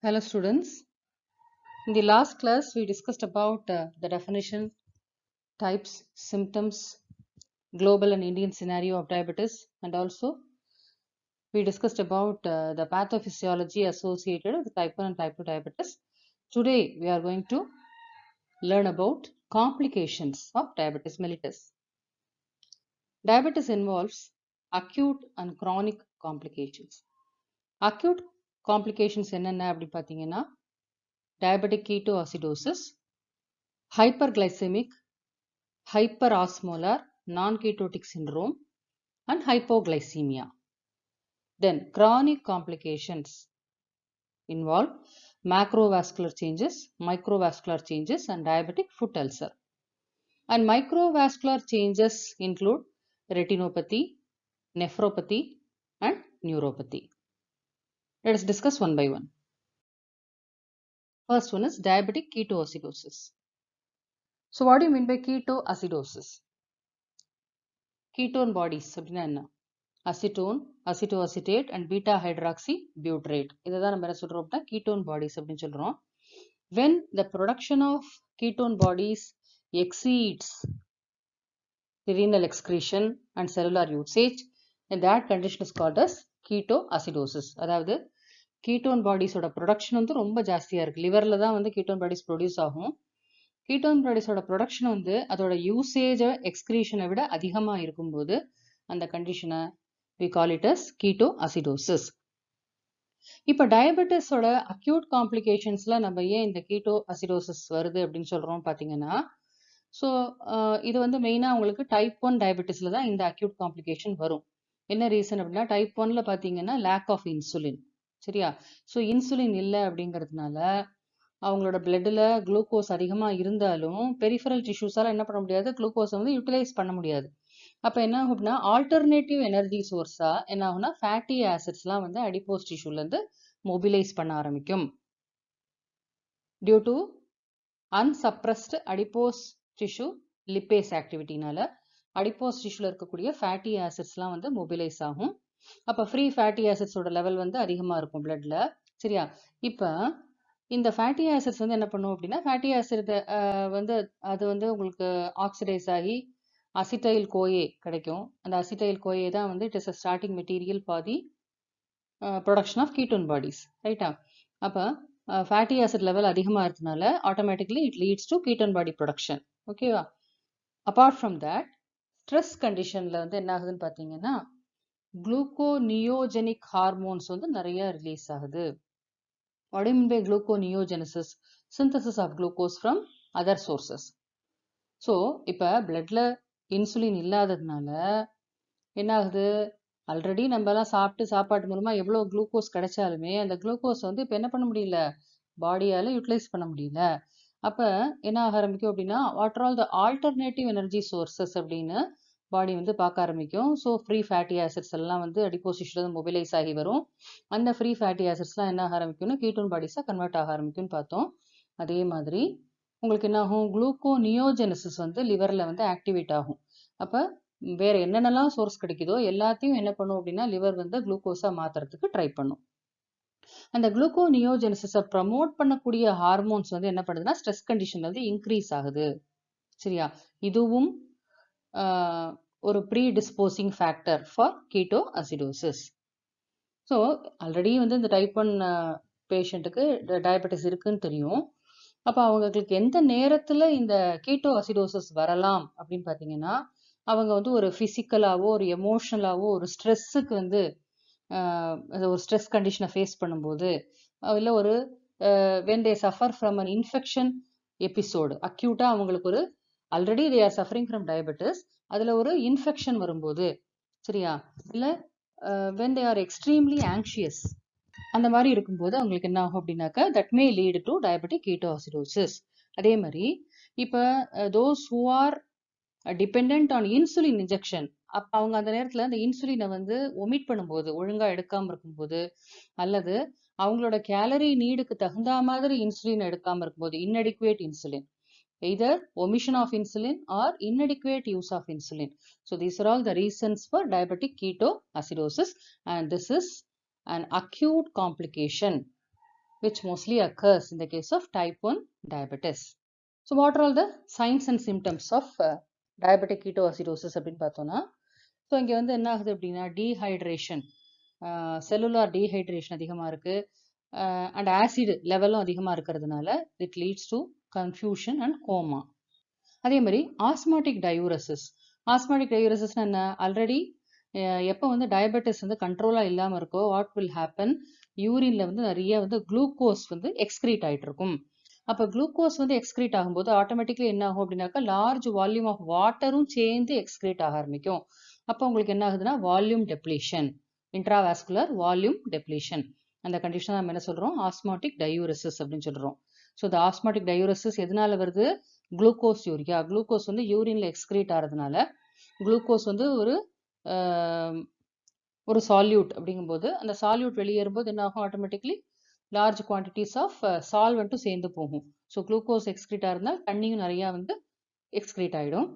Hello students. In the last class we discussed about the definition, types, symptoms, global and Indian scenario of diabetes, and also we discussed about the pathophysiology associated with type 1 and type 2 diabetes. Today we are going to learn about complications of diabetes mellitus. Diabetes involves acute and chronic complications. Acute complications என்னென்ன அப்படி பார்த்தீங்கன்னா diabetic ketoacidosis, hyperglycemic, hyperosmolar, non-ketotic syndrome, and hypoglycemia. Then chronic complications involve macrovascular changes, microvascular changes, and diabetic foot ulcer. And microvascular changes include retinopathy, nephropathy, and neuropathy. Let us discuss one by one. First one is diabetic ketoacidosis. So what do you mean by ketoacidosis? Ketone bodies அப்படின்னா என்ன? Acetone, acetoacetate and beta hydroxy butyrate இதை தான் நம்ம என்ன சொல்றோம் அப்படின்னா ketone bodies அப்படின்னு சொல்றோம். When the production of ketone bodies exceeds the renal excretion and cellular usage, then that condition is called as ketoacidosis. அதாவது கீட்டோன் பாடிஸோட ப்ரொடக்ஷன் வந்து ரொம்ப ஜாஸ்தியா இருக்கு. லிவர்ல தான் வந்து கீட்டோன் பாடிஸ் ப்ரொடியூஸ் ஆகும். கீட்டோன் பாடிஸோட ப்ரொடக்ஷன் வந்து அதோட யூசேஜை எக்ஸ்கிரீஷனை விட அதிகமா இருக்கும்போது அந்த கண்டிஷனை we call it as ketoacidosis. இப்போ டயபெட்டிஸோட அக்யூட் காம்ப்ளிகேஷன்ஸ்ல நம்ம ஏன் இந்த கீட்டோஅசிடோசிஸ் வருது அப்படின்னு சொல்றோம் பார்த்தீங்கன்னா, ஸோ இது வந்து மெயினாக உங்களுக்கு டைப் 1 டயபெட்டிஸ்ல தான் இந்த அக்யூட் காம்ப்ளிகேஷன் வரும். என்ன ரீசன் அப்படின்னா டைப் 1ல பார்த்தீங்கன்னா லேக் ஆஃப் இன்சுலின். சரியா? ஸோ இன்சுலின் இல்லை அப்படிங்கிறதுனால அவங்களோட பிளட்ல குளுக்கோஸ் அதிகமாக இருந்தாலும் பெரிஃபரல் டிஷ்யூஸால என்ன பண்ண முடியாது, குளுக்கோஸை வந்து யூட்டிலைஸ் பண்ண முடியாது. அப்போ என்ன ஆகும் அப்படின்னா ஆல்டர்னேட்டிவ் எனர்ஜி சோர்ஸா என்ன ஆகும்னா ஃபேட்டி ஆசிட்ஸ்லாம் வந்து அடிப்போஸ் டிஷ்யூலேருந்து மொபிலைஸ் பண்ண ஆரம்பிக்கும். Due to unsuppressed adipose tissue lipase ஆக்டிவிட்டினால அடிப்போஸ் டிஷ்யூல இருக்கக்கூடிய ஃபேட்டி ஆசிட்ஸ்லாம் வந்து மொபிலைஸ் ஆகும். அப்போ ஃப்ரீ ஃபேட்டி ஆசிட்ஸோட லெவல் வந்து அதிகமாக இருக்கும் பிளட்ல. சரியா? இப்போ இந்த ஃபேட்டி ஆசிட்ஸ் வந்து என்ன பண்ணும் அப்படின்னா ஃபேட்டி ஆசிட் வந்து அது வந்து உங்களுக்கு ஆக்சிடைஸ் ஆகி அசிட்டைல் கோயே கிடைக்கும். அந்த அசிட்டைல் கோயே தான் வந்து it is a starting material for the production of ketone bodies. ரைட்டா? அப்போ ஃபேட்டி ஆசிட் லெவல் அதிகமாக இருக்கிறதுனால automatically it leads to ketone body production. ஓகேவா? அப்பார்ட் ஃப்ரம் தட் ஸ்ட்ரெஸ் கண்டிஷனில் வந்து என்ன ஆகுதுன்னு பார்த்தீங்கன்னா குளுக்கோனியோஜெனிக் ஹார்மோன்ஸ் வந்து நிறைய ரிலீஸ் ஆகுது. What do you mean by gluconeogenesis? Synthesis of glucose from other sources. So இப்போ பிளட்ல இன்சுலின் இல்லாததுனால என்ன ஆகுது, ஆல்ரெடி நம்மலாம் சாப்பாட்டு மூலமா எவ்வளோ குளுக்கோஸ் கிடைச்சாலுமே அந்த குளுக்கோஸ் வந்து இப்போ என்ன பண்ண முடியல, பாடியால யூட்டிலைஸ் பண்ண முடியல. அப்போ என்ன ஆக ஆரம்பிக்கும் அப்படின்னா what are all the alternative energy sources அப்படின்னு பாடி வந்து பார்க்க ஆரம்பிக்கும். ஸோ ஃப்ரீ ஃபேட்டி ஆசிட்ஸ் எல்லாம் வந்து அடிப்போசிஷன்ல மொபிலைஸ் ஆகி வரும். அந்த ஃப்ரீ ஃபேட்டி ஆசிட்ஸ்லாம் என்ன ஆக ஆரம்பிக்கும்னா கீட்டோன் பாடிஸாக கன்வெர்ட் ஆக ஆரம்பிக்கும்னு பார்த்தோம். அதே மாதிரி உங்களுக்கு என்ன ஆகும், குளுக்கோனியோஜெனிசிஸ் வந்து லிவரில் வந்து ஆக்டிவேட் ஆகும். அப்போ வேற என்னென்னலாம் சோர்ஸ் கிடைக்குதோ எல்லாத்தையும் என்ன பண்ணும் அப்படின்னா லிவர் வந்து குளுக்கோஸாக மாற்றுறதுக்கு ட்ரை பண்ணும். அந்த குளுக்கோனியோஜெனிசிஸை ப்ரமோட் பண்ணக்கூடிய ஹார்மோன்ஸ் வந்து என்ன பண்ணுதுன்னா ஸ்ட்ரெஸ் கண்டிஷன்ல வந்து இன்க்ரீஸ் ஆகுது. சரியா? இதுவும் ஒரு predisposing factor for ketoacidosis. So already வந்து இந்த டைப் 1 பேஷண்ட்டுக்கு டயபெட்டிஸ் இருக்குன்னு தெரியும். அப்போ அவங்களுக்கு எந்த நேரத்தில் இந்த கீட்டோஅசிடோசிஸ் வரலாம் அப்படின்னு பார்த்தீங்கன்னா அவங்க வந்து ஒரு ஃபிசிக்கலாவோ ஒரு எமோஷனலாவோ ஒரு ஸ்ட்ரெஸ்ஸுக்கு வந்து ஒரு ஸ்ட்ரெஸ் கண்டிஷனை ஃபேஸ் பண்ணும்போது இல்லை ஒரு when they suffer from an infection episode அக்யூட்டாக அவங்களுக்கு ஒரு already they are suffering from diabetes அதில் ஒரு இன்ஃபெக்ஷன் வரும்போது, சரியா, இல்லை when they are extremely anxious அந்த மாதிரி இருக்கும்போது அவங்களுக்கு என்ன ஆகும் அப்படின்னாக்கா that may lead to diabetic ketoacidosis. அதே மாதிரி இப்போ those who are depend on insulin injection அப்போ அவங்க அந்த நேரத்தில் அந்த இன்சுலினை வந்து ஒமிட் பண்ணும்போது ஒழுங்காக எடுக்காமல் இருக்கும்போது அல்லது அவங்களோட கேலரி நீடுக்கு தகுந்த மாதிரி இன்சுலின் எடுக்காமல் இருக்கும்போது inadequate insulin, either omission of insulin or inadequate use of insulin. So these are all the reasons for diabetic ketoacidosis and this is an acute complication which mostly occurs in the case of type 1 diabetes. So what are all the signs and symptoms of diabetic ketoacidosis அப்படின்னு பார்த்தோம்னா, so இங்கே வந்து என்ன ஆகுது அப்படின்னா dehydration, cellular dehydration அதிகமாக இருக்கு, and acid லெவலும் அதிகமாக இருக்கிறதுனால it leads to confusion and coma. அதே மாதிரி ஆஸ்மாட்டிக் டயூரசிஸ். ஆஸ்மாட்டிக் டயூரசிஸ்னா என்ன? ஆல்ரெடி எப்போ வந்து டயபெட்டிஸ் வந்து கண்ட்ரோலாக இல்லாமல் இருக்கோ, வாட் வில் ஹேப்பன், யூரின்ல வந்து நிறைய வந்து குளுக்கோஸ் வந்து எக்ஸ்கிரீட் ஆகிட்டு இருக்கும். அப்போ குளுக்கோஸ் வந்து எக்ஸ்கிரீட் ஆகும்போது ஆட்டோமேட்டிக்லி என்ன ஆகும் அப்படின்னாக்கா லார்ஜ் வால்யூம் ஆஃப் வாட்டரும் சேர்ந்து எக்ஸ்கிரீட் ஆக ஆரம்பிக்கும். அப்போ உங்களுக்கு என்ன ஆகுதுன்னா volume depletion, intravascular volume depletion. அந்த கண்டிஷன் நம்ம என்ன சொல்றோம்? ஆஸ்மாட்டிக் டயூரசிஸ் அப்படின்னு சொல்றோம். ஸோ இந்த ஆஸ்மாட்டிக் டயூரசிஸ் எதனால வருது? Glucose urea. குளுக்கோஸ் வந்து யூரின்ல எக்ஸ்கிரீட் ஆகிறதுனால, குளுக்கோஸ் வந்து ஒரு சால்யூட் அப்படிங்கும்போது அந்த சால்யூட் வெளியேறும்போது என்ன ஆகும்? ஆட்டோமேட்டிக்லி லார்ஜ் குவான்டிட்டிஸ் ஆஃப் சால்வெண்ட்டும் சேர்ந்து போகும். ஸோ குளுக்கோஸ் எக்ஸ்கிரீட் ஆயிருந்தால் தண்ணியும் நிறையா வந்து எக்ஸ்கிரீட் ஆகிடும்.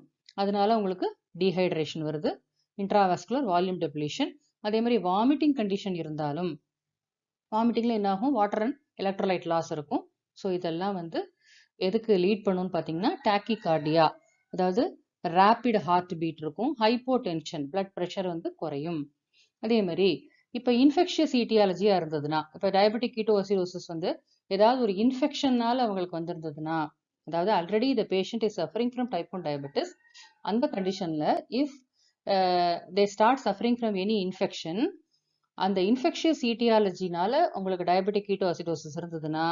அதனால உங்களுக்கு டீஹைட்ரேஷன் வருது, இன்ட்ராவாஸ்குலர் வால்யூம் டெப்ளீஷன். அதே மாதிரி வாமிட்டிங் கண்டிஷன் இருந்தாலும் வாமிட்டிங்ல என்ன ஆகும்? வாட்டர் அண்ட் எலக்ட்ரோலைட் லாஸ் இருக்கும். ஸோ இதெல்லாம் வந்து எதுக்கு லீட் பண்ணுன்னு பார்த்தீங்கன்னா டாக்கிகார்டியா, அதாவது ரேபிட் ஹார்ட் பீட் இருக்கும், ஹைப்போடென்ஷன், பிளட் ப்ரெஷர் வந்து குறையும். அதே மாதிரி இப்போ இன்ஃபெக்ஷியஸ் ஈட்டியாலஜியா இருந்ததுன்னா, இப்போ டயபெட்டிக் கீட்டோசிடோசிஸ் வந்து ஏதாவது ஒரு இன்ஃபெக்ஷன்னால அவங்களுக்கு வந்திருந்ததுன்னா, அதாவது already the patient is suffering from type 1 diabetes, அந்த கண்டிஷன்ல if they start suffering from any infection, அந்த இன்ஃபெக்ஷியஸ் ஈட்டியாலஜினால உங்களுக்கு டயபெட்டிக் கீட்டோசிடோசிஸ் இருந்ததுன்னா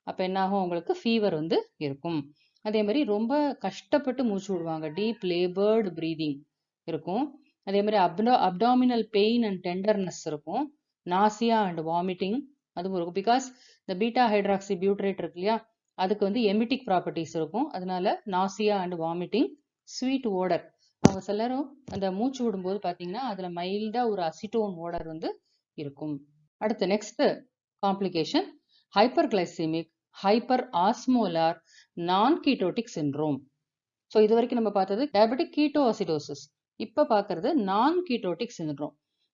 அப்போ என்ன ஆகும்? உங்களுக்கு ஃபீவர் வந்து இருக்கும். அதே மாதிரி ரொம்ப கஷ்டப்பட்டு மூச்சு விடுவாங்க, டீப் லேபர்டு ப்ரீதிங் இருக்கும். அதே மாதிரி அப்டாமினல் பெயின் அண்ட் டெண்டர்னஸ் இருக்கும், நாசியா அண்ட் வாமிட்டிங் அதுவும் இருக்கும். பிகாஸ் இந்த பீட்டா ஹைட்ராக்சி பியூட்ரேட் இருக்கு இல்லையா, அதுக்கு வந்து எமிட்டிக் ப்ராப்பர்ட்டிஸ் இருக்கும். அதனால நாசியா அண்ட் வாமிட்டிங். ஸ்வீட் ஓடர், அவங்க சிலரும் அந்த மூச்சு விடும்போது பார்த்தீங்கன்னா அதில் மைல்டாக ஒரு அசிட்டோன் ஓடர் வந்து இருக்கும். அடுத்து next complication ஹைப்பர்கிளைசெமிக் hyper ஆஸ்மோலார் non ketotic syndrome. So இது வரைக்கும் நம்ம பார்த்தது டயபெட்டிக் கீட்டோஅசிடோசிஸ். இப்போ பார்க்கறது நான் கீட்டோட்டிக் சிண்ட்ரோம்.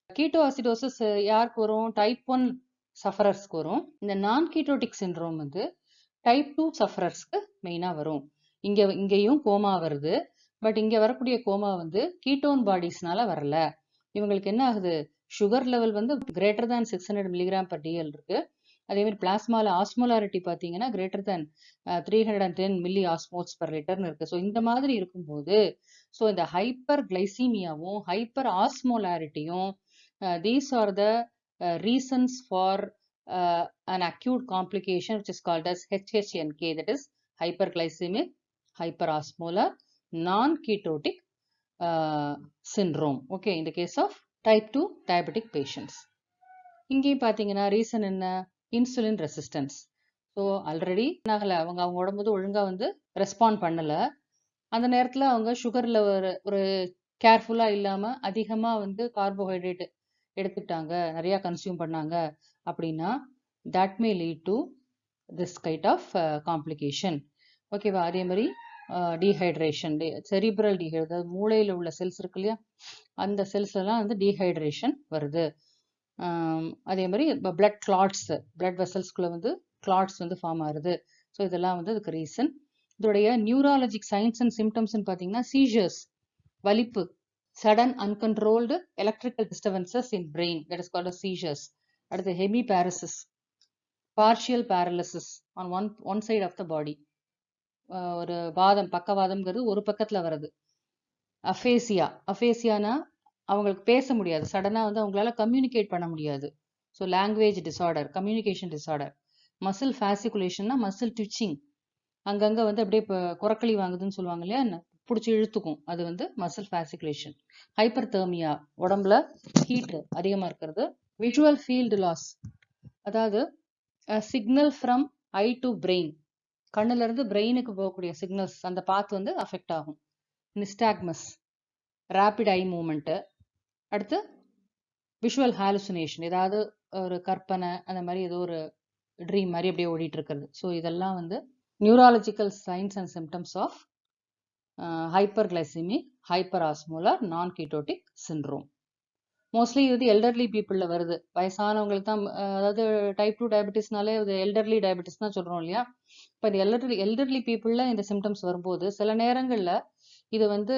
கீட்டோஅசிடோசிஸ் யாருக்கு வரும்? டைப் 1 சஃபரர்ஸ்க்கு வரும். இந்த நான் கீட்டோட்டிக் சிண்ட்ரோம் வந்து டைப் 2 சஃபரர்ஸ்க்கு மெயினாக வரும். இங்கேயும் கோமா வருது, பட் இங்கே வரக்கூடிய கோமா வந்து கீட்டோன் பாடிஸ்னால வரல. இவங்களுக்கு என்ன ஆகுது? சுகர் லெவல் வந்து greater than 600 milligram per DL இருக்கு. அதே மாதிரி பிளாஸ்மால ஆஸ்மோலாரிட்டி பார்த்தீங்கன்னா greater than 310 milli osmoles per லிட்டர்னு இருக்கு. ஸோ இந்த மாதிரி இருக்கும்போது ஸோ இந்த ஹைப்பர் கிளைசீமியாவும் ஹைப்பர் ஆஸ்மோலாரிட்டியும் these are the reasons for an acute complication which is called as HHNK, that is hyperglycemic hyperosmolar non-ketotic syndrome. Okay, in the case of type 2 diabetic patients. இங்கேயும் பார்த்தீங்கன்னா reason என்ன? Insulin resistance. So already ஆகலை, அவங்க உடம்பு ஒழுங்காக வந்து respond பண்ணலை. அந்த நேரத்தில் அவங்க சுகரில் ஒரு கேர்ஃபுல்லாக இல்லாமல் அதிகமாக வந்து கார்போஹைட்ரேட் எடுத்துக்கிட்டாங்க, நிறையா கன்சியூம் பண்ணாங்க அப்படின்னா that may lead to this kind of complication. ஓகேவா? அதே மாதிரி டீஹைட்ரேஷன், செரிப்ரல் டீஹைட், அதாவது மூளையில் உள்ள செல்ஸ் இருக்கு இல்லையா, அந்த செல்ஸ்லாம் வந்து டீஹைட்ரேஷன் வருது. அதே மாதிரி பிளட் கிளாட்ஸ், பிளட் வெசல்ஸ்குள்ள வந்து கிளாட்ஸ் வந்து ஃபார்ம் ஆகுது. ஸோ இதெல்லாம் வந்து அதுக்கு ரீசன். இதோடைய நியூராலஜிக் சைன்ஸ் அண்ட் சிம்டம்ஸ்ன்னு பார்த்தீங்கன்னா சீஜர்ஸ், வலிப்பு, sudden uncontrolled electrical disturbances in brain, that is called seizures. அடுத்து hemiparesis, partial paralysis on one side of the body, ஒரு வாதம், பக்கவாதம்ங்கிறது ஒரு பக்கத்தில் வருது. அஃபேசியா, அஃபேசியானா அவங்களுக்கு பேச முடியாது, சடனாக வந்து அவங்களால கம்யூனிகேட் பண்ண முடியாது. So language disorder, communication disorder. Muscle ஃபேசிகுலேஷன்னா மசில் ட்விச்சிங், அங்கங்கே வந்து அப்படியே இப்போ குரக்களி வாங்குதுன்னு சொல்லுவாங்க இல்லையா, பிடிச்சி இழுத்துக்கும், அது வந்து மசில் ஃபேசிகுலேஷன். ஹைப்பர் தெர்மியா, உடம்புல ஹீட்டு அதிகமாக இருக்கிறது. விஷுவல் ஃபீல்டு லாஸ், அதாவது signal from eye to brain, கண்ணுலேருந்து பிரெயினுக்கு போகக்கூடிய சிக்னல்ஸ் அந்த பாத் வந்து அஃபெக்ட் ஆகும். Nystagmus, rapid eye movement. அடுத்து விஷுவல் ஹாலுசினேஷன், ஏதாவது ஒரு கற்பனை அந்த மாதிரி ஏதோ ஒரு ட்ரீம் மாதிரி அப்படியே ஓடிட்டு இருக்கிறது. ஸோ இதெல்லாம் வந்து neurological signs and symptoms of hyperglycaemic hyperosmolar non ketotic syndrome. Mostly இது எல்டர்லி பீப்புளில் வருது. வயசானவங்களுக்கு தான் அதாவது டைப் 2 டயபெட்டிஸ்னாலே இது எல்டர்லி டயபெட்டிஸ் தான் சொல்கிறோம் இல்லையா? இப்போ இது எல்டர்லி பீப்புளில் இந்த சிம்டம்ஸ் வரும்போது சில நேரங்களில் இது வந்து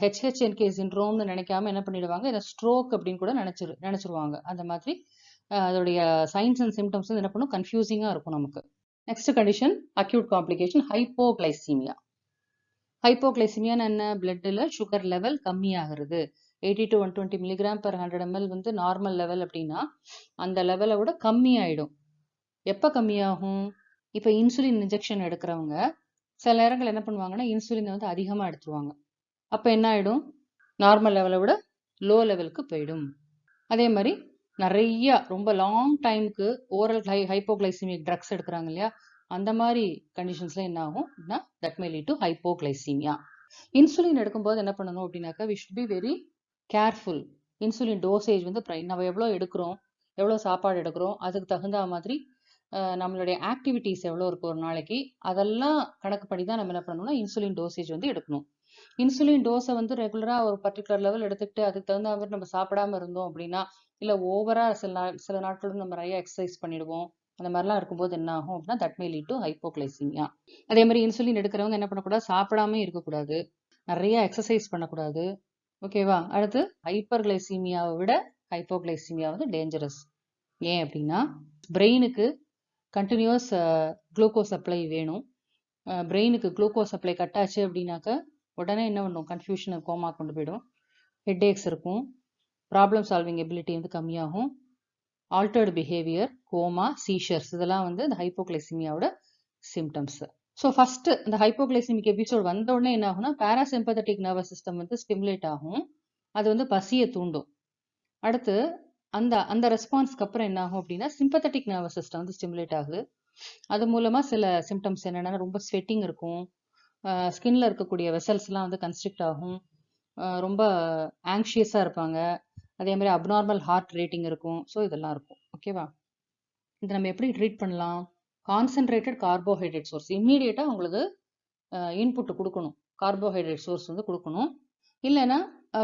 ஹெச்ஹெச்என்கே சிண்ட்ரோம்னு நினைக்காம என்ன பண்ணிடுவாங்க, இதை ஸ்ட்ரோக் அப்படின்னு கூட நினைச்சிருவாங்க. அந்த மாதிரி அதோடைய சைன்ஸ் அண்ட் சிம்டம்ஸ் என்ன பண்ணும், கன்ஃபியூசிங்காக இருக்கும் நமக்கு. Next condition acute complication hypoglycaemia. ஹைப்போகிளைசிமியான்னு என்ன, பிளட்டில் சுகர் லெவல் கம்மியாகிறது. 80 to 120 மில்லிகிராம் per 100 ml வந்து நார்மல் லெவல் அப்படின்னா அந்த லெவலை விட கம்மியாயிடும். எப்போ கம்மியாகும்? இப்போ இன்சுலின் இன்ஜெக்ஷன் எடுக்கிறவங்க சில நேரங்கள் என்ன பண்ணுவாங்கன்னா இன்சுலினை வந்து அதிகமாக எடுத்துருவாங்க. அப்போ என்ன ஆகிடும், நார்மல் லெவலை விட லோ லெவலுக்கு போயிடும். அதே மாதிரி நிறைய ரொம்ப லாங் டைமுக்கு ஓரல் ஹைப்போகிளைசிமிக் ட்ரக்ஸ் எடுக்கிறாங்க இல்லையா, அந்த மாதிரி கண்டிஷன்ஸ்ல என்ன ஆகும் அப்படின்னா that may lead to hypoglycaemia. Insulin எடுக்கும்போது என்ன பண்ணணும் அப்படின்னாக்கா we should be very careful. Insulin dosage வந்து நம்ம எவ்வளோ எடுக்கிறோம், எவ்வளோ சாப்பாடு எடுக்கிறோம், அதுக்கு தகுந்த மாதிரி நம்மளுடைய ஆக்டிவிட்டீஸ் எவ்வளோ இருக்கும் ஒரு நாளைக்கு, அதெல்லாம் கணக்கு பண்ணி தான் நம்ம என்ன பண்ணணும்னா இன்சுலின் டோசேஜ் வந்து எடுக்கணும். இன்சுலின் டோஸை வந்து ரெகுலராக ஒரு பர்டிகுலர் லெவல் எடுத்துக்கிட்டு அதுக்கு தகுந்த மாதிரி நம்ம சாப்பிடாம இருந்தோம் அப்படின்னா, இல்லை ஓவரா சில நாட்கள் நம்ம நிறைய எக்ஸசைஸ் பண்ணிடுவோம், அந்த மாதிரிலாம் இருக்கும்போது என்ன ஆகும் அப்படின்னா that may lead to hypoglycaemia. அதே மாதிரி இன்சுலின் எடுக்கிறவங்க என்ன பண்ணக்கூடாது, சாப்பிடாம இருக்கக்கூடாது, நிறைய எக்ஸசைஸ் பண்ணக்கூடாது. ஓகேவா? அடுத்து ஹைப்பர் கிளைசீமியாவை விட ஹைப்போகிளைசீமியா வந்து டேஞ்சரஸ். ஏன் அப்படின்னா பிரெயினுக்கு கண்டினியூஸ் குளுக்கோஸ் சப்ளை வேணும். பிரெயினுக்கு குளுக்கோஸ் சப்ளை கட் ஆச்சு அப்படின்னாக்க உடனே என்ன பண்ணும், கன்ஃபியூஷன் கோமா கொண்டு போயிடும், ஹெட்ஏக்ஸ் இருக்கும், ப்ராப்ளம் சால்விங் எபிலிட்டி வந்து கம்மியாகும், ஆல்டர்டு பிஹேவியர், கோமா, சீஷர்ஸ், இதெல்லாம் வந்து இந்த ஹைப்போகிளைசிமியாவோட சிம்டம்ஸ். ஸோ ஃபர்ஸ்ட் இந்த ஹைப்போகிளைசிமிக் எபிசோட் வந்த உடனே என்ன ஆகும்னா பேராசிம்பத்தட்டிக் நர்வஸ் சிஸ்டம் வந்து ஸ்டிமுலேட் ஆகும், அது வந்து பசியை தூண்டும். அடுத்து அந்த அந்த ரெஸ்பான்ஸ்க்கு அப்புறம் என்ன ஆகும் அப்படின்னா சிம்பத்தட்டிக் நர்வஸ் சிஸ்டம் வந்து ஸ்டிமுலேட் ஆகுது. அது மூலமா சில சிம்டம்ஸ் என்னென்னா ரொம்ப ஸ்வெட்டிங் இருக்கும், ஸ்கின்ல இருக்கக்கூடிய வெசல்ஸ்லாம் வந்து கன்ஸ்ட்ரிக்ட் ஆகும், ரொம்ப ஆங்ஷியஸாக இருப்பாங்க, அதே மாதிரி அப்நார்மல் ஹார்ட் ரேட்டிங் இருக்கும். ஸோ இதெல்லாம் இருக்கும். ஓகேவா? இதை நம்ம எப்படி ட்ரீட் பண்ணலாம்? கான்சென்ட்ரேட்டட் கார்போஹைட்ரேட் சோர்ஸ் இம்மீடியட்டாக உங்களுக்கு இன்புட் கொடுக்கணும், கார்போஹைட்ரேட் சோர்ஸ் வந்து கொடுக்கணும், இல்லைன்னா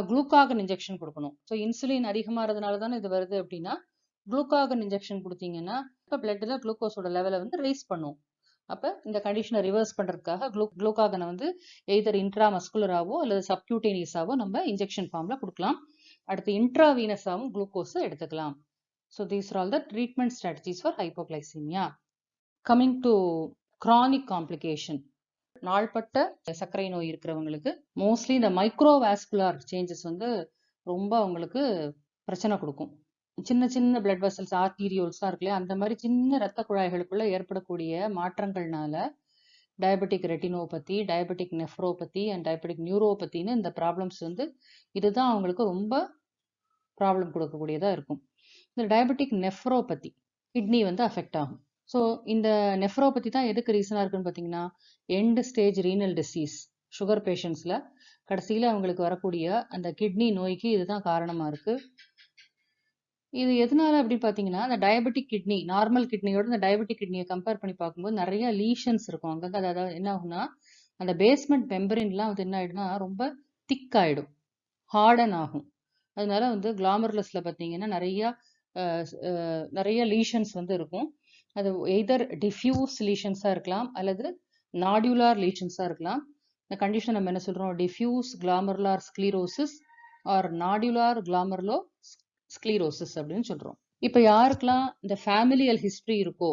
குளுக்காகன் இன்ஜெக்ஷன் கொடுக்கணும். ஸோ இன்சுலின் அதிகமாகிறதுனால தானே இது வருது அப்படின்னா குளுக்காகன் இன்ஜெக்ஷன் கொடுத்தீங்கன்னா இப்போ பிளட்டில் குளுக்கோஸோட லெவலை வந்து ரைஸ் பண்ணும். அப்போ இந்த கண்டிஷனை ரிவர்ஸ் பண்ணுறதுக்காக குளுக்காகனை வந்து எய்தர் இன்ட்ராமஸ்குலராகவோ அல்லது சப்கியூட்டேனியஸாவோ நம்ம இன்ஜெக்ஷன் ஃபார்மில் கொடுக்கலாம். அடுத்து இன்ட்ராவீனஸாகவும் குளுக்கோஸை எடுத்துக்கலாம். So these are all the treatment strategies for hypoglycaemia. Coming to chronic complication, நாள்பட்ட சர்க்கரை நோய் இருக்கிறவங்களுக்கு மோஸ்ட்லி இந்த மைக்ரோவாஸ்குலார் சேஞ்சஸ் வந்து ரொம்ப அவங்களுக்கு பிரச்சனை கொடுக்கும். சின்ன சின்ன பிளட் வெசல்ஸ், ஆர்டீரியோல்ஸ்லாம் இருக்குல்லையா, அந்த மாதிரி சின்ன ரத்த குழாய்களுக்குள்ள ஏற்படக்கூடிய மாற்றங்கள்னால diabetic retinopathy, diabetic nephropathy and diabetic நியூரோபத்தின்னு இந்த ப்ராப்ளம்ஸ் வந்து இதுதான் அவங்களுக்கு ரொம்ப ப்ராப்ளம் கொடுக்கக்கூடியதாக இருக்கும். இந்த டயபெட்டிக் நெஃப்ரோபதி கிட்னி வந்து அஃபெக்ட் ஆகும். ஸோ இந்த நெஃப்ரோபதி தான் எதுக்கு ரீசனாக இருக்குன்னு பார்த்தீங்கன்னா end stage renal disease sugar பேஷண்ட்ஸில் கடைசியில் அவங்களுக்கு வரக்கூடிய அந்த கிட்னி நோய்க்கு இதுதான் காரணமாக இருக்குது. இது எதனால அப்படின்னு பார்த்தீங்கன்னா அந்த டயபெட்டிக் கிட்னி நார்மல் கிட்னியோட இந்த டயபெட்டிக் கிட்னியை கம்பேர் பண்ணி பார்க்கும்போது நிறைய லீஷன்ஸ் இருக்கும் அங்கங்கே. அதாவது என்ன ஆகும்னா அந்த பேஸ்மெண்ட் மெம்பரின்லாம் வந்து என்ன ஆகிடும்னா ரொம்ப திக் ஆகிடும், ஹார்டன் ஆகும். அதனால வந்து கிளாமர்லஸில் பார்த்தீங்கன்னா நிறைய லீஷன்ஸ் வந்து இருக்கும். அது எய்தர் டிஃப்யூஸ் லீஷன்ஸாக இருக்கலாம் அல்லது நாடுலார் லீஷன்ஸாக இருக்கலாம். இந்த கண்டிஷன் நம்ம என்ன சொல்கிறோம், diffuse கிளாமர்லார் sclerosis R nodular கிளாமர்லோ sclerosis அப்படின்னு சொல்கிறோம். இப்போ யாருக்கெல்லாம் இந்த ஃபேமிலியல் ஹிஸ்ட்ரி இருக்கோ,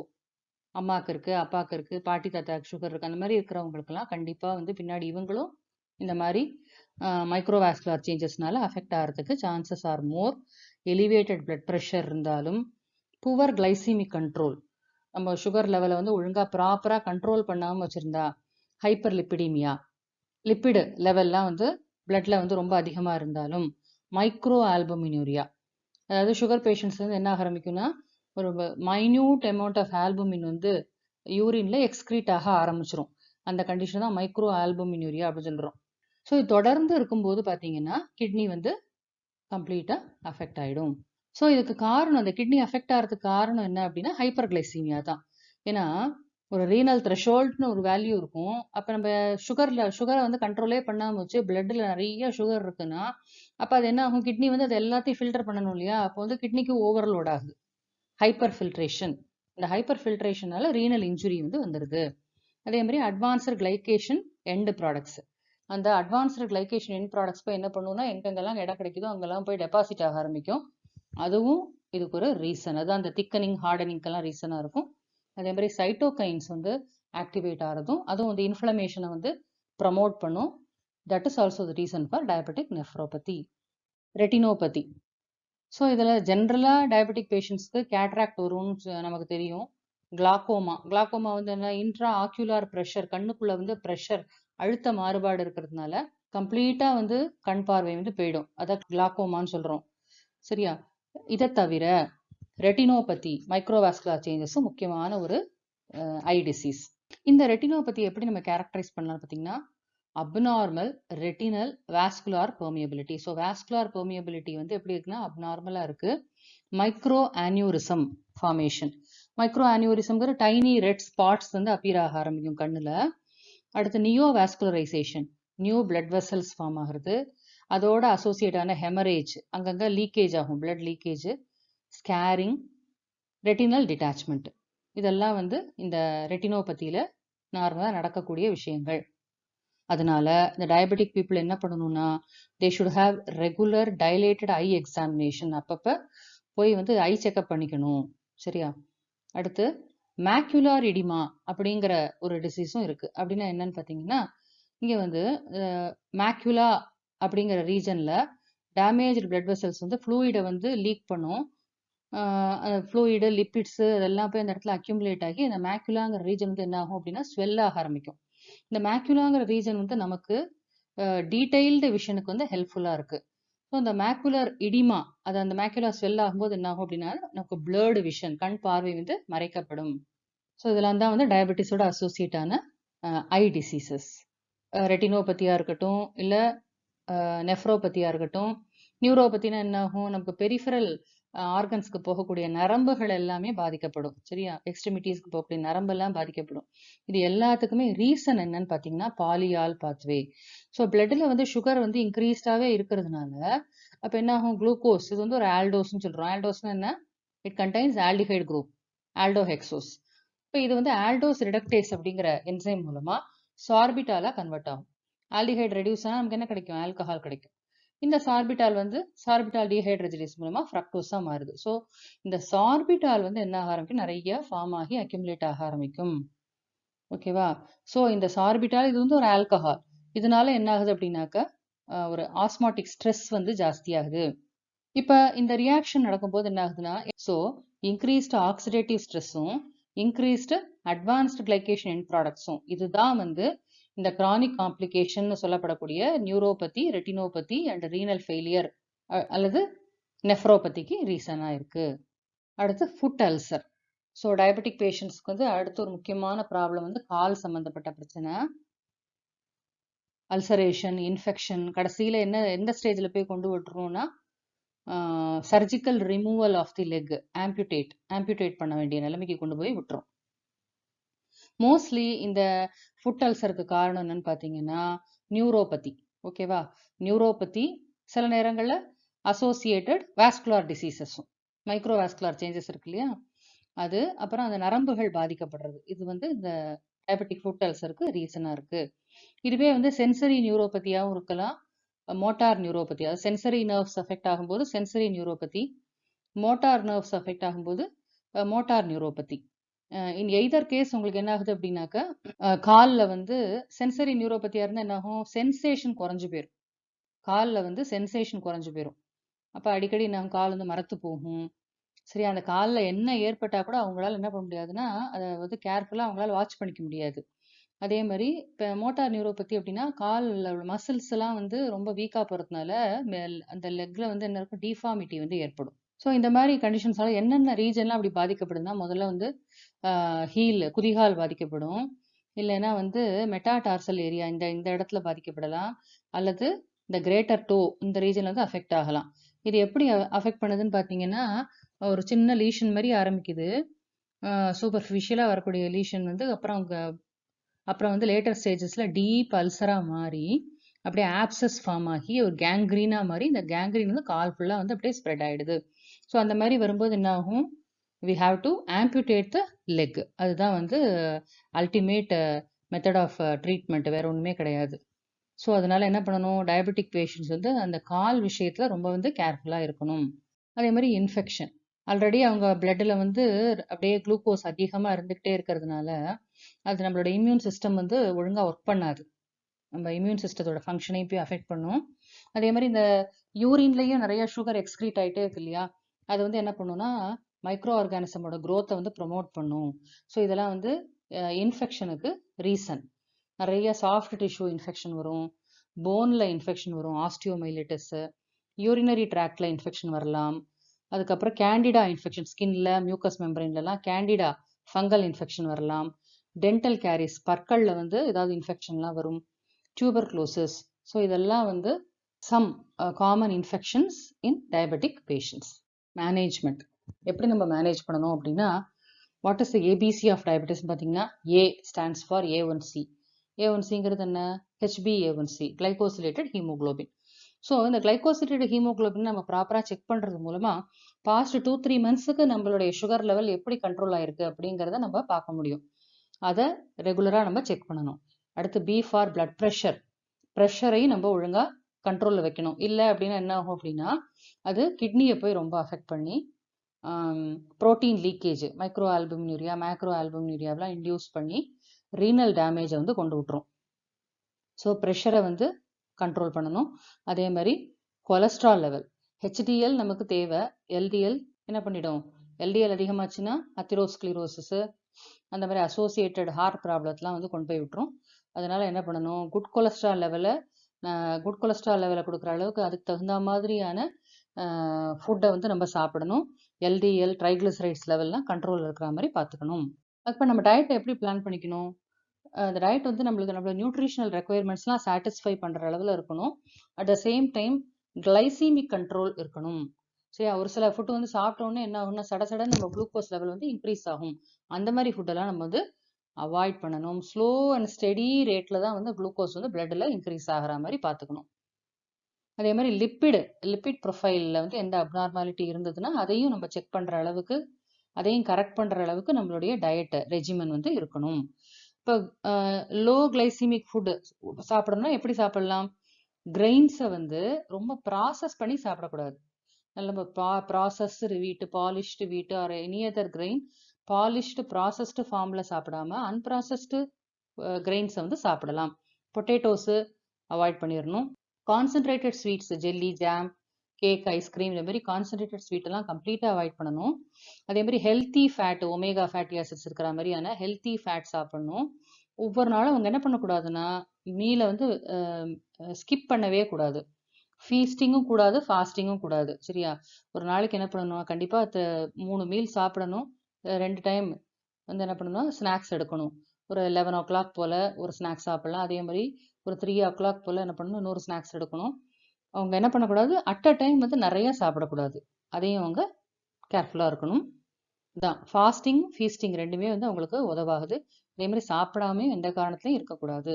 அம்மாவுக்கு இருக்குது, அப்பாவுக்கு இருக்குது, பாட்டி தாத்தாக்கு சுகர் இருக்குது, அந்த மாதிரி இருக்கிறவங்களுக்கெல்லாம் கண்டிப்பாக வந்து பின்னாடி இவங்களும் இந்த மாதிரி மைக்ரோவாஸ்குலர் சேஞ்சஸ்னால அஃபெக்ட் ஆகிறதுக்கு chances are more. Elevated blood pressure இருந்தாலும், புவர் கிளைசிமிக் கண்ட்ரோல், நம்ம சுகர் லெவலை வந்து ஒழுங்காக ப்ராப்பராக கண்ட்ரோல் பண்ணாமல் வச்சுருந்தா, ஹைப்பர் லிப்பிடீமியா, லிப்பிடு லெவல்லாம் வந்து பிளட்ல வந்து ரொம்ப அதிகமாக இருந்தாலும், மைக்ரோ ஆல்புமினூரியா, அதாவது சுகர் பேஷண்ட்ஸ் வந்து என்ன ஆரம்பிக்கும்னா ஒரு மைன்யூட் அமௌண்ட் ஆஃப் ஆல்புமின் வந்து யூரின்ல எக்ஸ்க்ரீட் ஆக ஆரம்பிச்சிரும். அந்த கண்டிஷன் தான் மைக்ரோ ஆல்புமினூரியா அப்படின்னு சொல்கிறோம். ஸோ இது தொடர்ந்து இருக்கும்போது பார்த்தீங்கன்னா கிட்னி வந்து கம்ப்ளீட்டாக அஃபெக்ட் ஆகிடும். ஸோ இதுக்கு காரணம், அந்த கிட்னி அஃபெக்ட் ஆகிறதுக்கு காரணம் என்ன அப்படின்னா ஹைப்பர் கிளைசீமியா தான். ஏன்னா ஒரு ரீனல் த்ரெஷோல்ட்னு ஒரு வேல்யூ இருக்கும். அப்ப நம்ம சுகரை வந்து கண்ட்ரோலே பண்ணாம வச்சு பிளட்ல நிறைய சுகர் இருக்குன்னா, அப்ப அது என்ன ஆகும்? கிட்னி வந்து அது எல்லாத்தையும் ஃபில்டர் பண்ணணும் இல்லையா? அப்போ வந்து கிட்னிக்கு ஓவர்லோட் ஆகுது. Hyper filtration. இந்த ஹைப்பர் ஃபில்ட்ரேஷனால ரீனல் இன்ஜுரி வந்து வந்துருது. அதே மாதிரி அட்வான்ஸ்டு கிளைகேஷன் எண்ட் ப்ராடக்ட்ஸ். அந்த அட்வான்ஸ்டு கிளைகேஷன் எண்ட் ப்ராடக்ட்ஸ் போய் என்ன பண்ணுவோம்னா, எங்கெங்கெல்லாம் இடம் கிடைக்குதோ அங்கெல்லாம் போய் டெபாசிட் ஆக ஆரம்பிக்கும். அதுவும் இதுக்கு ஒரு ரீசன். அதான் அந்த திக்கனிங் ஹார்டனிங்க்கெல்லாம் ரீசனாக இருக்கும். அதே மாதிரி சைட்டோகைன்ஸ் வந்து ஆக்டிவேட் ஆகிறதும் அதுவும் வந்து இன்ஃப்ளமேஷனை வந்து ப்ரமோட் பண்ணும். That is also the reason for diabetic nephropathy. Retinopathy. So இதில் ஜென்ரலாக டயபெட்டிக் பேஷண்ட்ஸ்க்கு கேட்ராக்ட் வரும்னு நமக்கு தெரியும். கிளாக்கோமா வந்து என்ன, இன்ட்ரா ஆக்யூலார் ப்ரெஷர், கண்ணுக்குள்ள வந்து ப்ரெஷர் அழுத்த மாறுபாடு இருக்கிறதுனால கம்ப்ளீட்டாக வந்து கண் பார்வை வந்து போயிடும். அதான் கிளாக்கோமான்னு சொல்கிறோம். சரியா? இதை தவிர ரெட்டினோபதி, மைக்ரோவாஸ்குலர் சேஞ்சஸும் முக்கியமான ஒரு ஐ டிசீஸ். இந்த ரெட்டினோபதி எப்படி நம்ம கேரக்டரைஸ் பண்ணலாம் பார்த்தீங்கன்னா, abnormal retinal vascular permeability. So vascular permeability வந்து எப்படி இருக்குன்னா அப்நார்மலாக இருக்கு. Micro aneurysm formation. மைக்ரோ ஆனியூரிசம்ங்கிற டைனி ரெட் ஸ்பாட்ஸ் வந்து அப்பியர் ஆக ஆரம்பிக்கும் கண்ணில். அடுத்து neovascularisation, new blood vessels form ஆகிறது. அதோட அசோசியேட்டான ஹெமரேஜ், அங்கங்கே லீக்கேஜ் ஆகும், blood leakage, scarring, retinal detachment. இதெல்லாம் வந்து இந்த ரெட்டினோபதியில் நார்மலாக நடக்கக்கூடிய விஷயங்கள். அதனால இந்த டயபெட்டிக் பீப்புள் என்ன பண்ணணும்னா, they should have regular dilated I examination. அப்பப்போ போய் வந்து ஐ செக்அப் பண்ணிக்கணும். சரியா? அடுத்து மேக்யூலார் இடிமா அப்படிங்கிற ஒரு டிசீஸும் இருக்கு. அப்படின்னா என்னன்னு பார்த்தீங்கன்னா, இங்கே வந்து மேக்யூலா அப்படிங்கிற ரீஜனில் டேமேஜ்டு பிளட் வெசல்ஸ் வந்து ஃப்ளூயிடை வந்து லீக் பண்ணும். ஃப்ளூயிடு, லிப்பிட்ஸு அதெல்லாம் போய் அந்த இடத்துல அக்யூமுலேட் ஆகி இந்த மேக்யூலாங்கிற ரீஜன் வந்து என்ன ஆகும் அப்படின்னா ஸ்வெல் ஆக ஆரம்பிக்கும். இந்த மேக்யூலாங்கிற ரீஜன் வந்து நமக்கு டீடைல்டு விஷனுக்கு வந்து ஹெல்ப்ஃபுல்லாக இருக்குது. ஸோ அந்த மேக்குலர் இடிமா, அது அந்த மேக்குலர் ஸ்வெல் ஆகும்போது என்ன ஆகும் அப்படின்னா நமக்கு பிளர்டு விஷன், கண் பார்வை வந்து மறைக்கப்படும். ஸோ இதெல்லாம் தான் வந்து டயபெட்டிஸோட அசோசியேட் ஆன ஐ டிசீசஸ். ரெட்டினோபதியாக இருக்கட்டும், இல்லை நெஃப்ரோபதியாக இருக்கட்டும். நியூரோபதினா என்ன ஆகும்? நமக்கு பெரிஃபரல் ஆர்கன்ஸ்க்கு போகக்கூடிய நரம்புகள் எல்லாமே பாதிக்கப்படும். சரியா? எக்ஸ்ட்ரிமிட்டிஸ்க்கு போகக்கூடிய நரம்பெல்லாம் பாதிக்கப்படும். இது எல்லாத்துக்குமே ரீசன் என்னன்னு பார்த்தீங்கன்னா பாலியால் பாத்வே. ஸோ பிளட்ல வந்து சுகர் வந்து இன்க்ரீஸ்டாகவே இருக்கிறதுனால அப்போ என்ன ஆகும்? குளுக்கோஸ், இது வந்து ஒரு ஆல்டோஸ்ன்னு சொல்கிறோம். ஆல்டோஸ்னா என்ன? It contains aldehyde group, aldohexose. இப்போ இது வந்து ஆல்டோஸ் ரிடக்டேஸ் அப்படிங்கிற என்சைம் மூலமா சார்பிட்டாலா கன்வெர்ட் ஆகும். ஆல்டிஹைட் ரெடியூஸ் ஆனால் நமக்கு என்ன கிடைக்கும்? ஆல்கஹால் கிடைக்கும். இந்த சார்பிட்டால் வந்து சார்பிட்டால் டீஹைட்ரஜனேஸ் மூலமா ஃப்ரக்டோஸா மாறுது. ஸோ இந்த சார்பிட்டால் வந்து என்ன ஆக ஆரம்பிக்கும்? நிறைய ஃபார்ம் ஆகி அக்யூமுலேட் ஆக ஆரம்பிக்கும். ஓகேவா? ஸோ இந்த சார்பிட்டால் இது வந்து ஒரு ஆல்கஹால். இதனால என்ன ஆகுது அப்படின்னாக்க ஒரு ஆஸ்மாட்டிக் ஸ்ட்ரெஸ் வந்து ஜாஸ்தியாகுது. இப்போ இந்த ரியாக்ஷன் நடக்கும்போது என்ன ஆகுதுன்னா, ஸோ இன்க்ரீஸ்டு ஆக்சிடேட்டிவ் ஸ்ட்ரெஸ்ஸும் இன்க்ரீஸ்டு அட்வான்ஸ்டு கிளைகேஷன் எண்ட் ப்ராடக்ட்ஸும் இதுதான் வந்து இந்த கிரானிக் காம்ப்ளிகேஷன் சொல்லப்படக்கூடிய neuropathy, retinopathy and renal failure அல்லது நெஃப்ரோபதிக்கு ரீசனாக இருக்கு. அடுத்து ஃபுட் அல்சர். ஸோ டயபெட்டிக் பேஷண்ட்ஸ்க்கு வந்து அடுத்து ஒரு முக்கியமான ப்ராப்ளம் வந்து கால் சம்மந்தப்பட்ட பிரச்சனை. அல்சரேஷன், இன்ஃபெக்ஷன், கடைசியில் எந்த ஸ்டேஜில் போய் கொண்டு விட்டுருவோம்னா surgical removal of the leg, amputate பண்ண வேண்டிய நிலைமைக்கு கொண்டு போய் விட்டுரும். மோஸ்ட்லி இந்த ஃபுட் அல்சருக்கு காரணம் என்னன்னு பார்த்தீங்கன்னா நியூரோபதி. ஓகேவா? நியூரோபதி, சில நேரங்களில் அசோசியேட்டட் வாஸ்குலார் டிசீசஸும், மைக்ரோ வாஸ்குலார் சேஞ்சஸ் இருக்கு இல்லையா, அது அப்புறம் அந்த நரம்புகள் பாதிக்கப்படுறது, இது வந்து இந்த டயபெட்டிக் ஃபுட் அல்சருக்கு ரீசனாக இருக்கு. இதுவே வந்து சென்சரி நியூரோபதியாகவும் இருக்கலாம், மோட்டார் நியூரோபதி, அதாவது சென்சரி நர்வ்ஸ் அஃபெக்ட் ஆகும்போது sensory neuropathy, motor nerves affect ஆகும்போது motor neuropathy. In either case உங்களுக்கு என்ன ஆகுது அப்படின்னாக்கா காலில் வந்து சென்சரி நியூரோபதியாக இருந்தால் என்ன ஆகும்? சென்சேஷன் குறைஞ்சு போயிடும். காலில் வந்து சென்சேஷன் குறைஞ்சு போயிடும். அப்போ அடிக்கடி நம்ம கால் வந்து மரத்து போகும். சரி, அந்த காலில் என்ன ஏற்பட்டால் கூட அவங்களால என்ன பண்ண முடியாதுன்னா அதை வந்து கேர்ஃபுல்லாக அவங்களால வாட்ச் பண்ணிக்க முடியாது. அதே மாதிரி இப்போ மோட்டார் நியூரோபதி அப்படின்னா காலில் உள்ள மசில்ஸ் எல்லாம் வந்து ரொம்ப வீக்காக போகிறதுனால அந்த லெக்ல வந்து என்ன இருக்கும்? டிஃபார்மிட்டி வந்து ஏற்படும். ஸோ இந்த மாதிரி கண்டிஷன்ஸால என்னென்ன ரீஜன்லாம் அப்படி பாதிக்கப்படுதுன்னா, முதல்ல வந்து ஹீல், குதிகால் பாதிக்கப்படும். இல்லைன்னா வந்து மெட்டாடார்சல் ஏரியா, இந்த இந்த இடத்துல பாதிக்கப்படலாம். அல்லது இந்த கிரேட்டர் டோ, இந்த ரீஜன்ல வந்து அஃபெக்ட் ஆகலாம். இது எப்படி அஃபெக்ட் பண்ணுதுன்னு பார்த்தீங்கன்னா, ஒரு சின்ன லீஷன் மாதிரி ஆரம்பிக்குது. சூப்பர்ஃபிஷியலாக வரக்கூடிய லீஷன் வந்து அப்புறம் வந்து லேட்டர் ஸ்டேஜஸில் டீப் அல்சராக மாறி அப்படியே ஆப்சஸ் ஃபார்ம் ஆகி ஒரு கேங்க்ரீனாக மாறி இந்த கேங்க்ரீன் வந்து கால் ஃபுல்லாக வந்து அப்படியே ஸ்ப்ரெட் ஆகிடுது. ஸோ அந்த மாதிரி வரும்போது என்ன ஆகும், we have to amputate the leg. அதுதான் வந்து அல்டிமேட் மெத்தட் ஆஃப் ட்ரீட்மெண்ட், வேற ஒன்றுமே கிடையாது. ஸோ அதனால என்ன பண்ணணும், டயபெட்டிக் பேஷண்ட்ஸ் வந்து அந்த கால் விஷயத்தில் ரொம்ப வந்து கேர்ஃபுல்லாக இருக்கணும். அதே மாதிரி இன்ஃபெக்ஷன், ஆல்ரெடி அவங்க பிளட்டில் வந்து அப்படியே குளுக்கோஸ் அதிகமாக இருந்துக்கிட்டே இருக்கிறதுனால அது நம்மளோட இம்யூன் சிஸ்டம் வந்து ஒழுங்காக ஒர்க் பண்ணாது. நம்ம இம்யூன் சிஸ்டத்தோட ஃபங்க்ஷனையும் போய் அஃபெக்ட் பண்ணும். அதே மாதிரி இந்த யூரின்லேயும் நிறைய சுகர் எக்ஸ்க்ரீட் ஆகிட்டே இருக்கு இல்லையா, அது வந்து என்ன பண்ணுன்னா மைக்ரோ ஆர்கானிசமோட க்ரோத்தை வந்து ப்ரொமோட் பண்ணும். ஸோ இதெல்லாம் வந்து இன்ஃபெக்ஷனுக்கு ரீசன். நிறைய சாஃப்ட் டிஷ்யூ இன்ஃபெக்ஷன் வரும், போனில் இன்ஃபெக்ஷன் வரும், ஆஸ்டியோமைலிட்டிஸு, யூரினரி ட்ராக்டில் இன்ஃபெக்ஷன் வரலாம். அதுக்கப்புறம் கேண்டிடா இன்ஃபெக்ஷன், ஸ்கின்ல மியூக்கஸ் மெம்பரைன்லலாம் கேண்டிடா ஃபங்கல் இன்ஃபெக்ஷன் வரலாம். டென்டல் கேரிஸ், பற்களில் வந்து ஏதாவது இன்ஃபெக்ஷன்லாம் வரும். டியூபர்குலோசிஸ். ஸோ இதெல்லாம் வந்து some common infections in diabetic patients. Management எப்படி நம்ம மேனேஜ் பண்ணணும் அப்படின்னா, what is the ABC of diabetes பார்த்தீங்கன்னா, ஏ ஸ்டாண்ட்ஸ் ஃபார் A1C. A1Cங்கிறது என்ன, HbA1c, கிளைகோசிலேட்டட் ஹீமோகுளோபின். ஸோ இந்த கிளைகோசிலேட்டட் ஹீமோகுளோபின் நம்ம ப்ராப்பராக செக் பண்ணுறது மூலமாக பாஸ்ட் 2-3 மந்த்ஸுக்கு நம்மளுடைய சுகர் லெவல் எப்படி கண்ட்ரோல் ஆயிருக்கு அப்படிங்கிறத நம்ம பார்க்க முடியும். அதை ரெகுலராக நம்ம செக் பண்ணணும். அடுத்து பி ஃபார் பிளட் ப்ரெஷர். ப்ரெஷரையும் நம்ம ஒழுங்காக கண்ட்ரோலில் வைக்கணும். இல்லை அப்படின்னா என்ன ஆகும் அப்படின்னா, அது கிட்னியை போய் ரொம்ப அஃபெக்ட் பண்ணி protein leakage, micro albuminuria, macro ஆல்புமினூரியாவெலாம் இன்டியூஸ் பண்ணி ரீனல் டேமேஜை வந்து கொண்டு விட்டுரும். ஸோ ப்ரெஷரை வந்து கண்ட்ரோல் பண்ணணும். அதே மாதிரி கொலஸ்ட்ரால் லெவல், HDL நமக்கு தேவை, LDL என்ன பண்ணிடும், LDL அதிகமாச்சுன்னா அத்திரோஸ்க்ளிரோசிஸு, அந்த மாதிரி அசோசியேட்டட் ஹார்ட் ப்ராப்ளத்தெலாம் வந்து கொண்டு போய் விட்டுரும். அதனால் என்ன பண்ணணும், குட் கொலஸ்ட்ரால் லெவலை கொடுக்குற அளவுக்கு அதுக்கு தகுந்த மாதிரியான ஃபுட்டை வந்து நம்ம சாப்பிடணும். LDL ட்ரைக்ளிசரைட்ஸ் லெவல்லாம் கண்ட்ரோல் இருக்கிற மாதிரி பார்த்துக்கணும். அப்போ நம்ம டயட்டை எப்படி பிளான் பண்ணிக்கணும், அந்த டயட் வந்து நம்மளோட நியூட்ரிஷனல் ரெக்குயர்மெண்ட்ஸ்லாம் சாட்டிஸ்ஃபை பண்ணுற அளவில் இருக்கணும். At the same time glycaemic control இருக்கணும். சரியா, ஒரு சில ஃபுட்டு வந்து சாப்பிட்டோன்னே என்ன ஆகும்னா சடன்னு நம்ம குளுக்கோஸ் லெவல் வந்து இன்க்ரீஸ் ஆகும். அந்த மாதிரி ஃபுட்டெல்லாம் நம்ம வந்து அவாய்ட் பண்ணணும். ஸ்லோ அண்ட் ஸ்டெடி ரேட்டில் தான் வந்து குளுக்கோஸ் வந்து பிளட்டில் இன்க்ரீஸ் ஆகிற மாதிரி பார்த்துக்கணும். அதே மாதிரி லிப்பிட் ப்ரொஃபைலில் வந்து எந்த அப்நார்மாலிட்டி இருந்ததுன்னா அதையும் நம்ம செக் பண்ணுற அளவுக்கு, அதையும் கரெக்ட் பண்ணுற அளவுக்கு நம்மளுடைய டயட் ரெஜிமென் வந்து இருக்கணும். இப்போ லோ கிளைசிமிக் ஃபுட்டு சாப்பிடணும்னா எப்படி சாப்பிடலாம், கிரெயின்ஸை வந்து ரொம்ப ப்ராசஸ் பண்ணி சாப்பிடக்கூடாது. நம்ம processed wheat, polished wheat or any other grain polished processed ஃபார்மில் சாப்பிடாம அன்ப்ராசஸ்டு கிரெயின்ஸை வந்து சாப்பிடலாம். பொட்டேட்டோஸு அவாய்ட் பண்ணிடணும். Concentrated sweets, jelly, jam, cake, ice cream, இந்த மாதிரி கான்சன்ட்ரேட்டட் ஸ்வீட்டெல்லாம் கம்ப்ளீட்டாக அவாய்ட் பண்ணணும். அதே மாதிரி healthy fat, omega fatty acids இருக்கிற மாதிரியான ஹெல்த்தி ஃபேட் சாப்பிடணும். ஒவ்வொரு நாளும் அவங்க என்ன பண்ணக்கூடாதுன்னா மீலை வந்து ஸ்கிப் பண்ணவே கூடாது. ஃபீஸ்டிங்கும் கூடாது, ஃபாஸ்டிங்கும் கூடாது. சரியா, ஒரு நாளைக்கு என்ன பண்ணணும், கண்டிப்பாக 3 மீல் சாப்பிடணும். 2 டைம் வந்து என்ன பண்ணணும், ஸ்நாக்ஸ் எடுக்கணும். ஒரு 11 o'clock போல் ஒரு ஸ்நாக்ஸ் சாப்பிடலாம். அதே மாதிரி ஒரு 3 o'clock போல் என்ன பண்ணணும், இன்னொரு ஸ்நாக்ஸ் எடுக்கணும். அவங்க என்ன பண்ணக்கூடாது, அட் அ டைம் வந்து நிறைய சாப்பிடக்கூடாது. அதையும் அவங்க கேர்ஃபுல்லாக இருக்கணும். தான் ஃபாஸ்டிங் ஃபீஸ்டிங் ரெண்டுமே வந்து அவங்களுக்கு உதவாகுது. அதே மாதிரி சாப்பிடாம எந்த காரணத்துலையும் இருக்கக்கூடாது.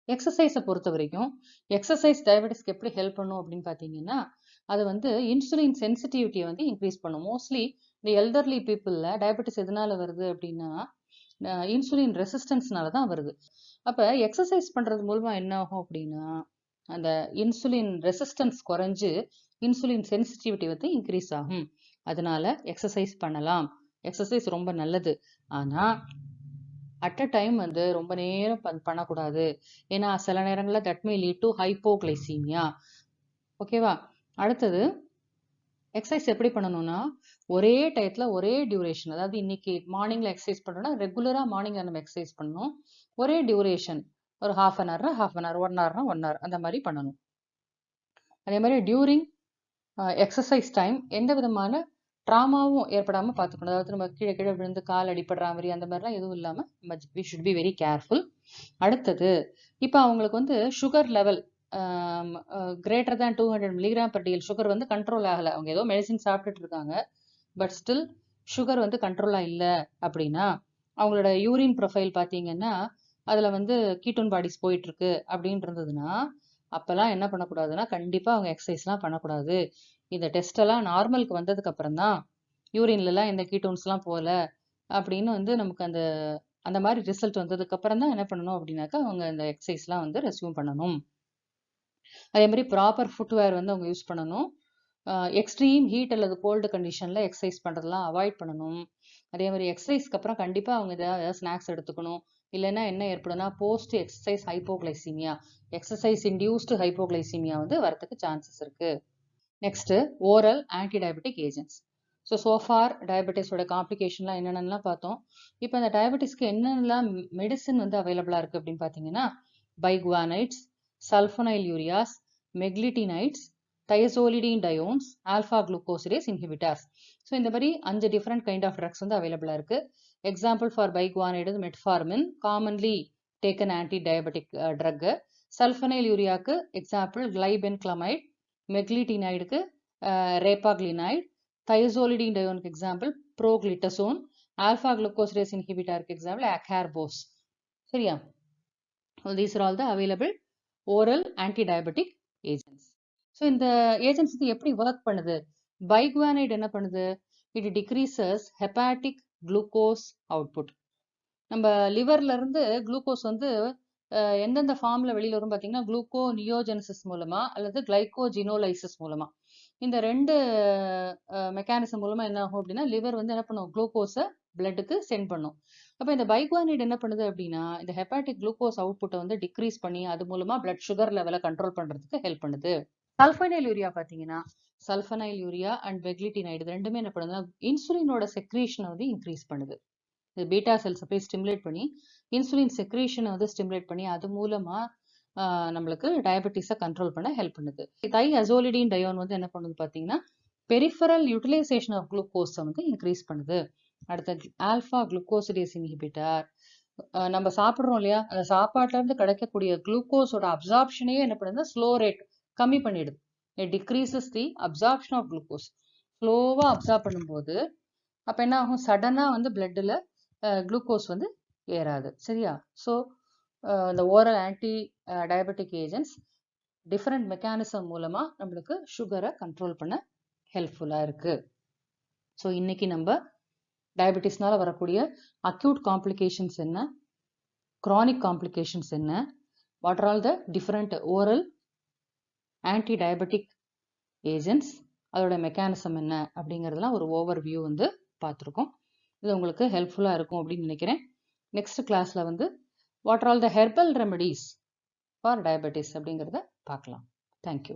எக்ஸசைஸை பொறுத்த வரைக்கும் எக்ஸசைஸ் டயபெட்டிஸ்க்கு எப்படி ஹெல்ப் பண்ணும் அப்படின்னு பார்த்தீங்கன்னா, அது வந்து இன்சுலின் சென்சிட்டிவிட்டியை வந்து இன்க்ரீஸ் பண்ணும். மோஸ்ட்லி இந்த எல்டர்லி பீப்புளில் டயபெட்டிஸ் எதனால வருது அப்படின்னா, இன்சுலின் ரெசிஸ்டன்ஸ்னால தான் வருது. அப்போ எக்ஸசைஸ் பண்ணுறது மூலமாக என்ன ஆகும் அப்படின்னா, அந்த இன்சுலின் ரெசிஸ்டன்ஸ் குறைஞ்சு இன்சுலின் சென்சிட்டிவிட்டி வந்து இன்க்ரீஸ் ஆகும். அதனால எக்ஸசைஸ் பண்ணலாம். எக்ஸசைஸ் ரொம்ப நல்லது. ஆனால் அட் அ டைம் வந்து ரொம்ப நேரம் பண்ணக்கூடாது. ஏன்னா சில நேரங்களில் that may lead to hypoglycaemia. ஓகேவா. அடுத்தது எக்ஸசைஸ் எப்படி பண்ணணும்னா, ஒரே டயத்தில் ஒரே டியூரேஷன், அதாவது இன்னைக்கு மார்னிங்கில் எக்ஸசைஸ் பண்ணுறோன்னா ரெகுலராக மார்னிங்கில் நம்ம எக்ஸசைஸ் பண்ணணும். ஒரே டியூரேஷன், ஒரு ½ an hour 1 hour 1 hour அந்த மாதிரி பண்ணணும். அதே மாதிரி டியூரிங் எக்ஸசைஸ் டைம் எந்த விதமான ட்ராமாவும் ஏற்படாமல் பார்த்துக்கணும். அதாவது நம்ம கீழே கீழே விழுந்து கால் அடிப்படுற மாதிரி அந்த மாதிரிலாம் எதுவும் இல்லாமல் நம்ம we should be very careful. அடுத்தது இப்போ அவங்களுக்கு வந்து sugar level greater than 200 mg/dl sugar வந்து கண்ட்ரோல் ஆகலை. அவங்க ஏதோ மெடிசின் சாப்பிட்டுட்டு இருக்காங்க, பட் ஸ்டில் சுகர் வந்து கண்ட்ரோலாக இல்லை அப்படின்னா, அவங்களோட யூரின் ப்ரொஃபைல் பார்த்தீங்கன்னா அதில் வந்து கீட்டோன் பாடிஸ் போயிட்டு இருக்கு அப்படின்னு இருந்ததுன்னா, அப்போல்லாம் என்ன பண்ணக்கூடாதுன்னா, கண்டிப்பாக அவங்க எக்ஸசைஸ்லாம் பண்ணக்கூடாது. இந்த டெஸ்ட் எல்லாம் நார்மலுக்கு வந்ததுக்கு அப்புறம் தான் யூரின்லலாம் எந்த கீட்டோன்ஸ்லாம் போகல அப்படின்னு வந்து நமக்கு அந்த அந்த மாதிரி ரிசல்ட் வந்ததுக்கு அப்புறம் தான் என்ன பண்ணணும் அப்படின்னாக்கா, அவங்க இந்த எக்ஸசைஸ்லாம் வந்து ரெஸ்யூம் பண்ணணும். அதே மாதிரி ப்ராப்பர் ஃபுட்வேர் வந்து அவங்க யூஸ் பண்ணணும். எக்ஸ்ட்ரீம் ஹீட் அல்லது கோல்டு கண்டிஷனில் எக்ஸசைஸ் பண்ணுறதெல்லாம் அவாய்ட் பண்ணணும். அதே மாதிரி எக்ஸசைஸ்க்கு அப்புறம் கண்டிப்பாக அவங்க ஏதாவது ஸ்நாக்ஸ் எடுத்துக்கணும். இல்லைன்னா என்ன ஏற்படும்னா post exercise hypoglycaemia, exercise induced hypoglycaemia வந்து வரதுக்கு சான்சஸ் இருக்கு. Next oral anti diabetic agents. So far டயபெட்டிஸோட காம்ப்ளிகேஷன்லாம் என்னென்னலாம் பார்த்தோம். இப்போ இந்த டயபெட்டிஸ்க்கு என்னென்னலாம் மெடிசன் வந்து அவைலபிளாக இருக்குது அப்படின்னு பார்த்தீங்கன்னா, பைகுவானைட்ஸ், சல்ஃபனைல் யூரியாஸ், மெக்லிட்டினைட்ஸ், thiazolidine-diones, alpha glucosidase inhibitors. So இந்த மாதிரி 5 டிஃப்ரெண்ட் கைண்ட் ஆஃப் ட்ரக்ஸ் வந்து அவைலபிளாக இருக்கு. Example for biguanide metformin, commonly taken anti diabetic drug. சல்ஃபனைல் யூரியாவுக்கு எக்ஸாம்பிள் கிளைபென்கிளமைட், மெக்லிட்டினைடுக்கு ரேபாக்ளினைட், thiazolidine-dioneக்கு எக்ஸாம்பிள் ப்ரோக்ளிட்டசோன், ஆல்ஃபா குளுக்கோசிடேஸ் இன்ஹிபிட்டாருக்கு எக்ஸாம்பிள் அகார்போஸ். சரியா? These are all the available oral anti-diabetic agents. So இந்த ஏஜென்ட்ஸ் எப்படி ஒர்க் பண்ணுது? பைகுவானைட் என்ன பண்ணுது? It decreases hepatic glucose output. நம்ம லிவர்ல இருந்து குளுக்கோஸ் வந்து எந்தெந்த ஃபார்ம்ல வெளியில வரும் பார்த்தீங்கன்னா, குளுக்கோ நியோஜெனசிஸ் மூலமா அல்லது கிளைகோஜினோலைசிஸ் மூலமா. இந்த 2 மெக்கானிசம் மூலமா என்ன ஆகும் அப்படின்னா, லிவர் வந்து என்ன பண்ணும்? குளுக்கோஸை பிளட்டுக்கு சென்ட் பண்ணும். அப்போ இந்த பைகுவானைட் என்ன பண்ணுது அப்படின்னா, இந்த ஹெப்பாட்டிக் குளுக்கோஸ் அவுட்புட்டை வந்து டிக்ரீஸ் பண்ணி அது மூலமா பிளட் சுகர் லெவலை கண்ட்ரோல் பண்றதுக்கு ஹெல்ப் பண்ணுது. சல்ஃபனைல் யூரியா பார்த்தீங்கன்னா, சல்ஃபனைல் யூரியா அண்ட் பெக்லிட்டினைடு இது ரெண்டுமே என்ன பண்ணுதுன்னா, இன்சுலினோட செக்ரீஷனை வந்து இன்க்ரீஸ் பண்ணுது. இது பீட்டா செல்ஸை போய் ஸ்டிமுலேட் பண்ணி இன்சுலின் செக்ரீஷனை வந்து ஸ்டிமுலேட் பண்ணி அது மூலமா நம்மளுக்கு டயபெட்டிஸை கண்ட்ரோல் பண்ண ஹெல்ப் பண்ணுது. thiazolidine-dione வந்து என்ன பண்ணுது பார்த்தீங்கன்னா, பெரிஃபரல் யூட்டிலைசேஷன் ஆஃப் குளுக்கோஸை வந்து இன்க்ரீஸ் பண்ணுது. அடுத்த ஆல்ஃபா குளுக்கோசிடேஸ் இன்ஹிபிட்டார். நம்ம சாப்பிட்றோம் இல்லையா, அந்த சாப்பாட்டுல இருந்து கிடைக்கக்கூடிய குளுக்கோஸோட அப்சார்ப்ஷனே என்ன பண்ணுதுன்னா ஸ்லோ ரேட் கம்மி பண்ணிடுது. It decreases the absorption of glucose. ஸ்லோவாக அப்சார்ப் பண்ணும்போது அப்போ என்ன ஆகும்? சடனாக வந்து பிளட்டில் குளுக்கோஸ் வந்து ஏறாது. சரியா? ஸோ இந்த oral anti diabetic agents different mechanism மூலமாக நம்மளுக்கு சுகரை கண்ட்ரோல் பண்ண ஹெல்ப்ஃபுல்லாக இருக்கு. ஸோ இன்னைக்கு நம்ம டயபெட்டிஸ்னால வரக்கூடிய அக்யூட் காம்ப்ளிகேஷன்ஸ் என்ன, chronic காம்ப்ளிகேஷன்ஸ் என்ன, what are all the different oral anti diabetic agents, அதோட மெக்கானிசம் என்ன அப்படிங்கிறதுலாம் ஒரு ஓவர் வியூ வந்து பார்த்துருக்கோம். இது உங்களுக்கு ஹெல்ப்ஃபுல்லாக இருக்கும் அப்படின்னு நினைக்கிறேன். நெக்ஸ்ட் கிளாஸில் வந்து what are all the herbal remedies for diabetes அப்படிங்கிறத பார்க்கலாம். தேங்க்யூ.